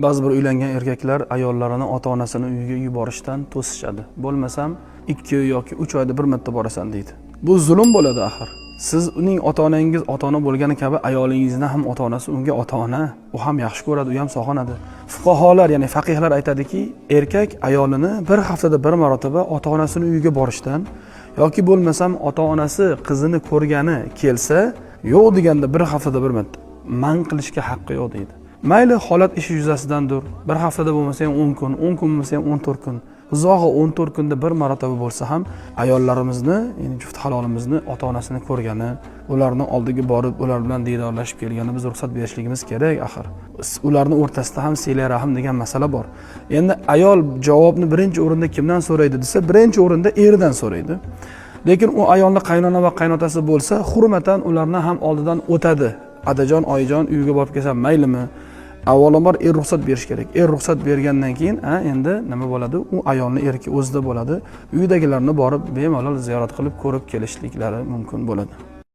Ba'zi bir uylangan erkaklar ayollarini ota-onasini uyiga yuborishdan to'sishadi. Bo'lmasam 2 yoki 3 oyda bir marta borasan deydi. Bu zulm bo'ladi axir. Siz uning ota-onangiz ota-ona bo'lgani kabi ayolingizni ham ota-onasi unga ota-ona, u ham yaxshi ko'radi, u ham sog'inadi. Fuqaholar, ya'ni faqihlar aytadiki, erkak ayolini bir haftada bir marotaba ota-onasini uyiga borishdan yoki bo'lmasam ota-onasi qizini ko'rgani kelsa, yo'q deganda bir haftada bir marta man qilishga haqqi yo'q deydi. Mayli holat ishi yuzasidandir. Bir haftada bo'lmasa ham 10 kun, 10 kun bo'lmasa ham 14 kun. Uzog'i 14 kunda bir marotaba bo'lsa ham ayollarimizni, ya'ni juft halolimizni ota-onasini ko'rgani, ularning oldiga borib, ular bilan diydorlashib kelgani biz ruxsat berishligimiz kerak axir. Ularning o'rtasida ham sila rahim degan masala bor. Endi ayol javobni birinchi o'rinda kimdan so'raydi desa, birinchi o'rinda eridan so'raydi. Lekin u ayolning qaynona va qaynotasi bo'lsa, hurmatan ularni ham oldidan o'tadi. Adajon, oyijon uyiga borib kelsam maylimi? Avvalambor ruxsat berish kerak. Ruxsat bergandan keyin, endi nima bo'ladi? U ayolning erki o'zida bo'ladi. Uydagilarni borib bemalol ziyorat qilib ko'rib kelishliklari mumkin bo'ladi.